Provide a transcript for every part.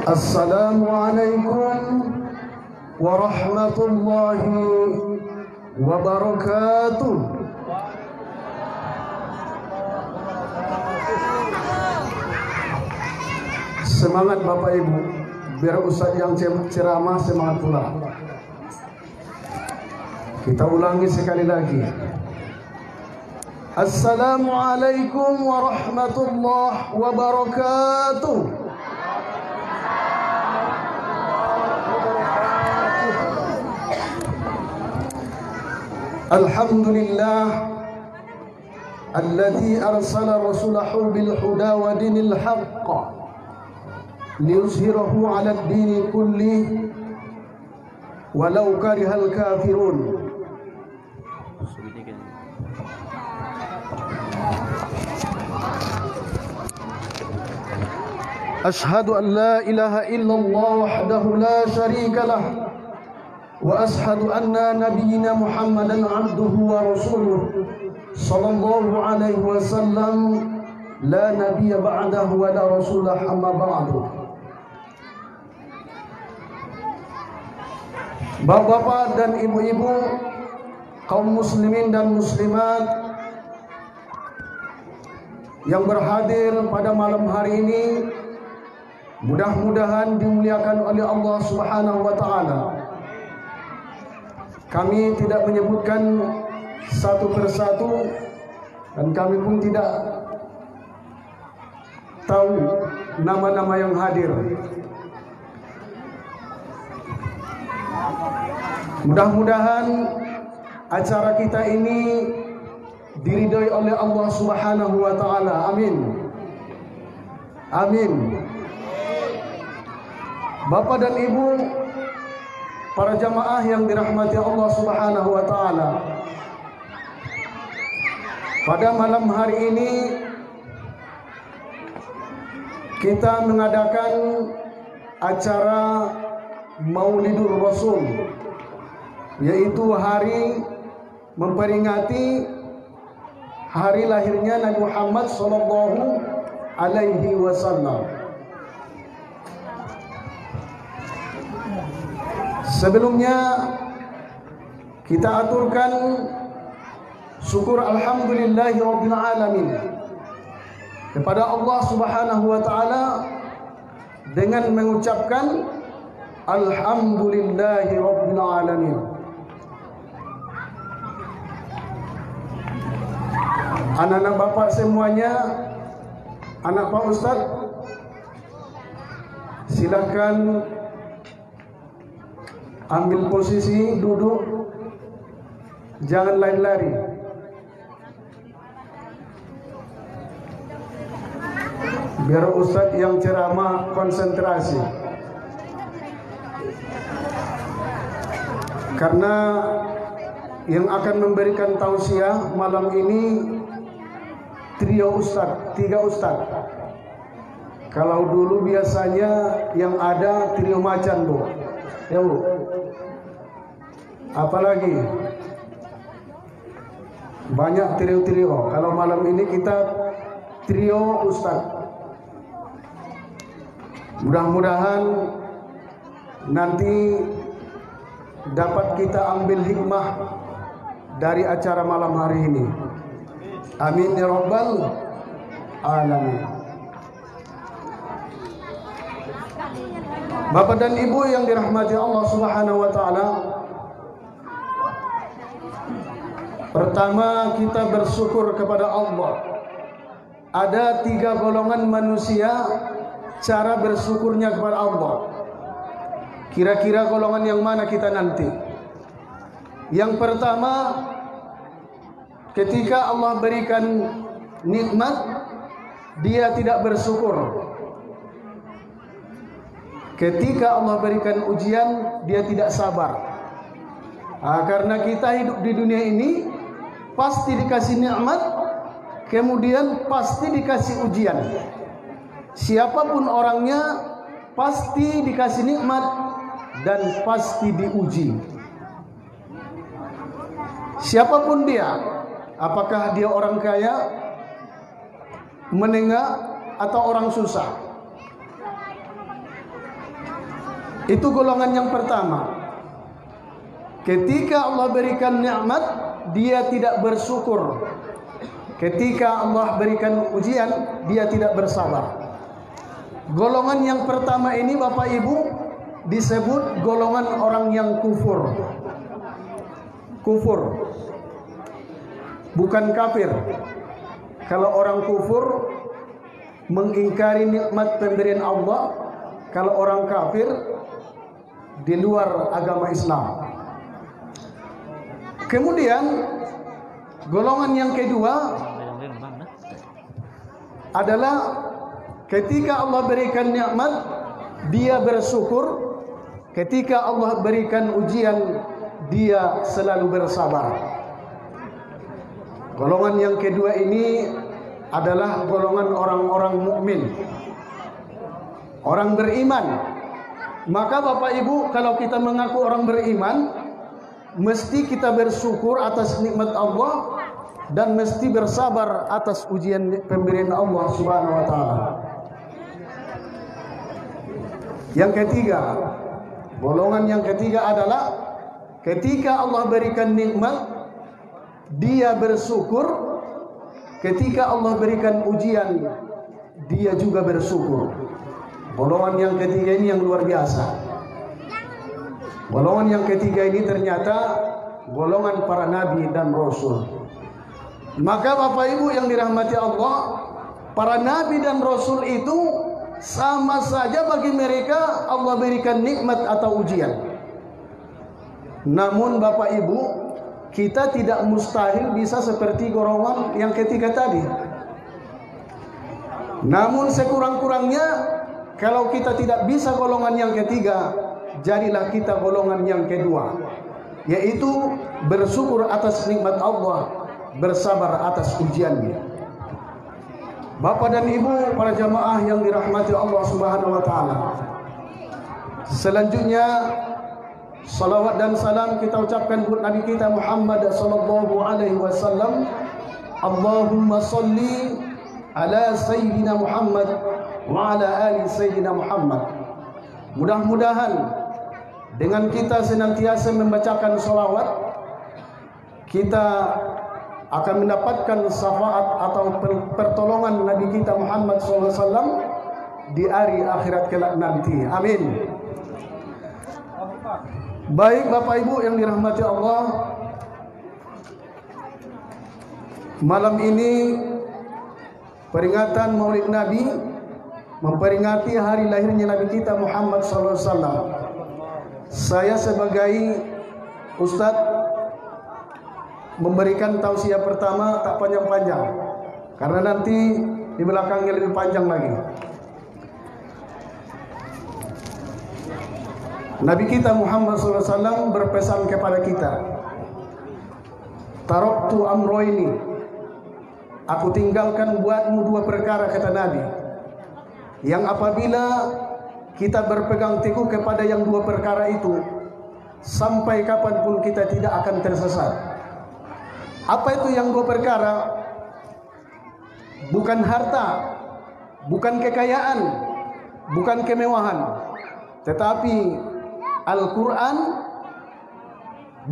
Assalamualaikum warahmatullahi wabarakatuh. Semangat Bapak Ibu, biar Ustaz yang ceramah semangat pula. Kita ulangi sekali lagi. Assalamualaikum warahmatullahi wabarakatuh. Alhamdulillah alladzi arsala rasulahu bil huda wa dinil haqq liyuzhirahu 'ala ad-dini kulli walau karihal kafirun. Ashhadu an la ilaha illallah wahdahu la syarika lah wa ashhadu anna nabiyyina Muhammadan abduhu wa rasuluh sallallahu alaihi wasallam la nabiyya ba'dahu wa la rasulah amma ba'du. Bapak-bapak dan ibu-ibu, kaum muslimin dan muslimat yang berhadir pada malam hari ini, mudah-mudahan dimuliakan oleh Allah Subhanahu wa taala. Kami tidak menyebutkan satu persatu dan kami pun tidak tahu nama-nama yang hadir. Mudah-mudahan acara kita ini diridhoi oleh Allah Subhanahu wa taala. Amin. Amin. Bapak dan Ibu, para jamaah yang dirahmati Allah Subhanahu wa taala. Pada malam hari ini kita mengadakan acara Maulidur Rasul, yaitu hari memperingati hari lahirnya Nabi Muhammad sallallahu alaihi wasallam. Sebelumnya kita aturkan syukur alhamdulillahi rabbil alamin kepada Allah Subhanahu wa taala dengan mengucapkan alhamdulillahi rabbil alamin. Anak-anak Bapak semuanya, anak Pak Ustaz, silakan ambil posisi duduk, jangan lari-lari. Biar Ustaz yang ceramah konsentrasi. Karena yang akan memberikan tausiah malam ini trio Ustaz, 3 Ustaz. Kalau dulu biasanya yang ada trio macan, Bu. Ya, Bu. Apalagi banyak trio-trio. Kalau malam ini kita trio Ustaz. Mudah-mudahan nanti dapat kita ambil hikmah dari acara malam hari ini. Amin ya rabbal alamin. Bapak dan Ibu yang dirahmati Allah Subhanahu wa taala, pertama kita bersyukur kepada Allah. Ada 3 golongan manusia cara bersyukurnya kepada Allah. Kira-kira golongan yang mana kita nanti? Yang pertama, ketika Allah berikan nikmat, dia tidak bersyukur. Ketika Allah berikan ujian, dia tidak sabar. Karena kita hidup di dunia ini pasti dikasih nikmat, kemudian pasti dikasih ujian. Siapapun orangnya pasti dikasih nikmat dan pasti diuji. Siapapun dia, apakah dia orang kaya, menengah, atau orang susah. Itu golongan yang pertama. Ketika Allah berikan nikmat, dia tidak bersyukur. Ketika Allah berikan ujian, dia tidak bersabar. Golongan yang pertama ini Bapak Ibu disebut golongan orang yang kufur. Kufur, bukan kafir. Kalau orang kufur mengingkari nikmat pemberian Allah, kalau orang kafir di luar agama Islam. Kemudian golongan yang kedua adalah ketika Allah berikan nikmat, dia bersyukur. Ketika Allah berikan ujian, dia selalu bersabar. Golongan yang kedua ini adalah golongan orang-orang mukmin, orang beriman. Maka Bapak Ibu, kalau kita mengaku orang beriman, mesti kita bersyukur atas nikmat Allah dan mesti bersabar atas ujian pemberian Allah Subhanahu wa taala. Yang ketiga, golongan yang ketiga adalah ketika Allah berikan nikmat, dia bersyukur. Ketika Allah berikan ujian, dia juga bersyukur. Golongan yang ketiga ini yang luar biasa. Golongan yang ketiga ini ternyata golongan para nabi dan rasul. Maka Bapak Ibu yang dirahmati Allah, para nabi dan rasul itu sama saja bagi mereka Allah berikan nikmat atau ujian. Namun Bapak Ibu, kita tidak mustahil bisa seperti golongan yang ketiga tadi. Namun sekurang-kurangnya kalau kita tidak bisa golongan yang ketiga, jadilah kita golongan yang kedua, yaitu bersyukur atas nikmat Allah, bersabar atas ujiannya. Bapak dan Ibu, para jamaah yang dirahmati Allah Subhanahu wa taala. Selanjutnya salawat dan salam kita ucapkan buat Nabi kita Muhammad sallallahu alaihi wasallam. Allahumma salli ala sayyidina Muhammad wa ala ali sayyidina Muhammad. Mudah-mudahan dengan kita senantiasa membacakan salawat, kita akan mendapatkan syafaat atau pertolongan Nabi kita Muhammad SAW di hari akhirat kelak nanti. Amin. Baik Bapak Ibu yang dirahmati Allah, malam ini peringatan Maulid Nabi, memperingati hari lahirnya Nabi kita Muhammad SAW. Saya sebagai Ustadz memberikan tausiah pertama tak panjang-panjang, karena nanti di belakangnya lebih panjang lagi. Nabi kita Muhammad SAW berpesan kepada kita, taraktu amroini, aku tinggalkan buatmu dua perkara, kata Nabi, yang apabila kita berpegang teguh kepada yang dua perkara itu, sampai kapanpun kita tidak akan tersesat. Apa itu yang dua perkara? Bukan harta, bukan kekayaan, bukan kemewahan, tetapi Al-Quran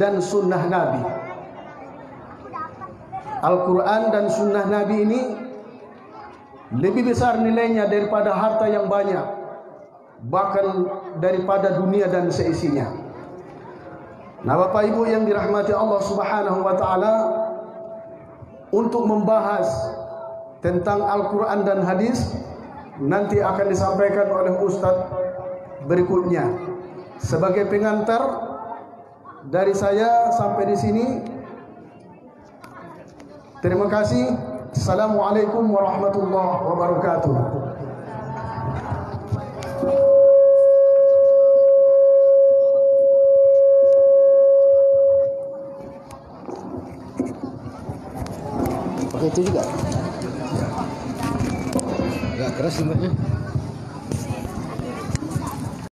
dan Sunnah Nabi. Al-Quran dan Sunnah Nabi ini lebih besar nilainya daripada harta yang banyak, bahkan daripada dunia dan seisinya. Nah Bapak Ibu yang dirahmati Allah Subhanahu wa taala, untuk membahas tentang Al-Quran dan hadis nanti akan disampaikan oleh Ustadz berikutnya. Sebagai pengantar dari saya sampai di sini, terima kasih. Assalamualaikum warahmatullahi wabarakatuh. Pakai itu juga. Agak keras sebenarnya.